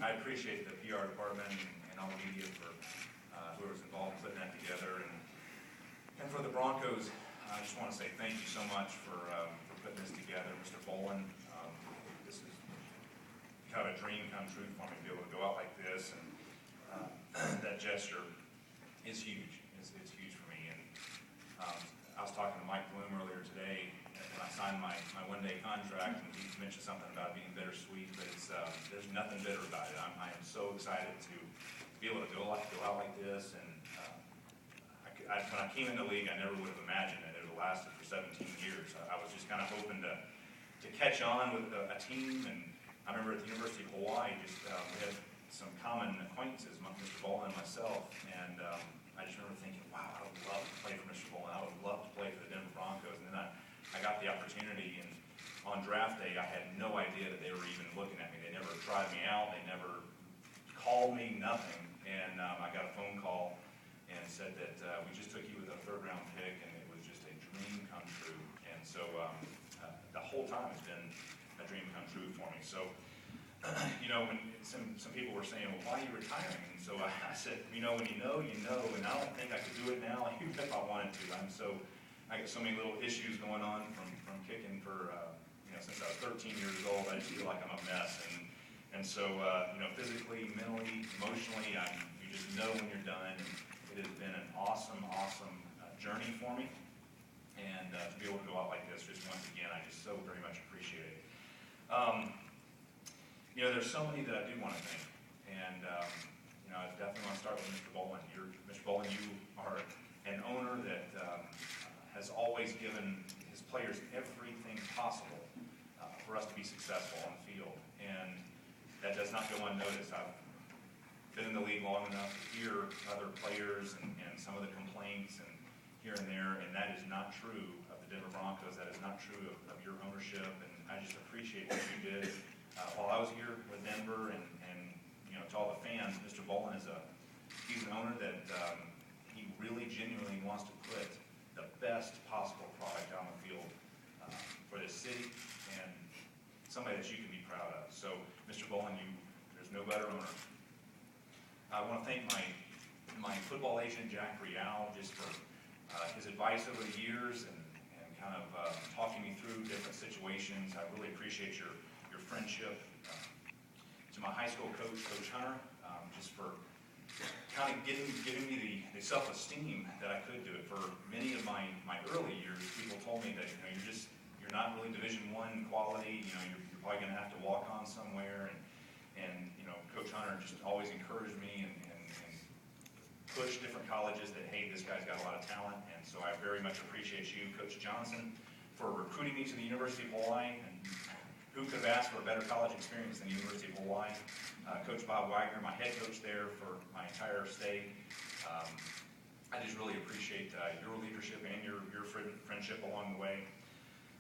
I appreciate the PR department and all the media for whoever's involved in putting that together. And for the Broncos, I just want to say thank you so much for putting this together. Mr. Bolin, this is kind of a dream come true for me to be able to go out like this, and that gesture is huge. It's huge for me. And I was talking to Mike Bloom earlier today when I signed my one-day contract, and he mentioned something about being bittersweet, but there's nothing bitter about it. I am so excited to be able to go out like this. And when I came in the league, I never would have imagined that it would have lasted for 17 years. I was just kind of hoping to catch on with a team. And I remember at the University of Hawaii, we had some common acquaintances, Mr. Bolin and myself, and I just remember thinking, wow, I would love to play for Mr. Bolin. I would love to play for the Denver Broncos. And then I got the opportunity, and on draft day, I had no idea that they were even looking at me. They never tried me out. They never called me, nothing. And I got a phone call and said that we just took you with a third-round pick, and it was just a dream come true. And so the whole time it's been a dream come true for me. So, when some people were saying, well, why are you retiring? And so I said, when you know, you know, and I don't think I could do it now, even if I wanted to. I got so many little issues going on from kicking for, since I was 13 years old. I just feel like I'm a mess. And so, physically, mentally, emotionally, you just know when you're done. And it has been an awesome journey for me. And to be able to go out like this, just once again, I just so very much appreciate it. There's so many that I do want to thank. And, I definitely want to start with Mr. Bolin. Mr. Bolin, you are an owner that has always given his players everything possible for us to be successful on the field. And that does not go unnoticed. I've been in the league long enough to hear other players and some of the complaints and here and there, and that is not true of the Denver Broncos. That is not true of your ownership, and I just appreciate what you did while I was here with Denver, and to all the fans. Mr. Bolin he's an owner that he really genuinely wants to put the best possible product on the field for this city, and somebody that you can be proud of. So, Mr. Bolin, there's no better owner. I want to thank my football agent, Jack Rial, just for his advice over the years and kind of talking me through different situations. I really appreciate your friendship. To my high school coach, Coach Hunter, just for kind of giving me the self-esteem that I could do it. For many of my early years, people told me that you're not really Division I quality. You're probably going to have to walk on somewhere. And Coach Hunter just always encouraged me and pushed different colleges that, hey, this guy's got a lot of talent. And so I very much appreciate you, Coach Johnson, for recruiting me to the University of Hawaii. And who could have asked for a better college experience than the University of Hawaii? Coach Bob Wagner, my head coach there for my entire stay. I just really appreciate your leadership and your friendship along the way.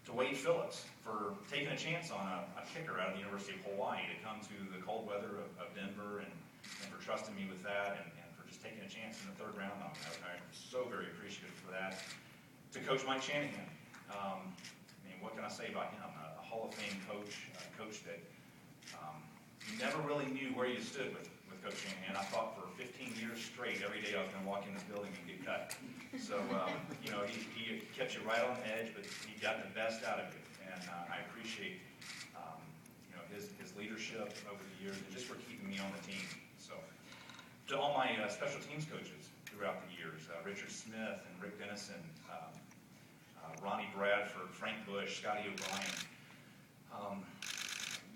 To Wade Phillips for taking a chance on a kicker out of the University of Hawaii to come to the cold weather of Denver, and for trusting me with that, and for just taking a chance in the third round on me. I'm so very appreciative for that. To Coach Mike Shanahan. What can I say about him? A Hall of Fame coach, a coach that you never really knew where you stood with Coach Shanahan. I thought for 15 years straight, every day I was going to walk in this building and get cut. So, he kept you right on the edge, but he got the best out of you. And I appreciate, his leadership over the years, and just for keeping me on the team. So, to all my special teams coaches throughout the years, Richard Smith and Rick Dennison, Ronnie Bradford, Frank Bush, Scotty O'Brien.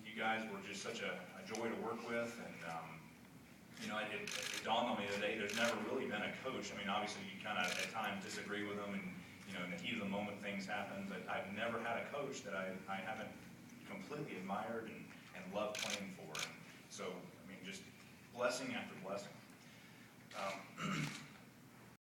You guys were just such a joy to work with, and it dawned on me today, there's never really been a coach. Obviously you kind of at times disagree with them, and in the heat of the moment things happen, but I've never had a coach that I haven't completely admired and loved playing for. And so, just blessing after blessing.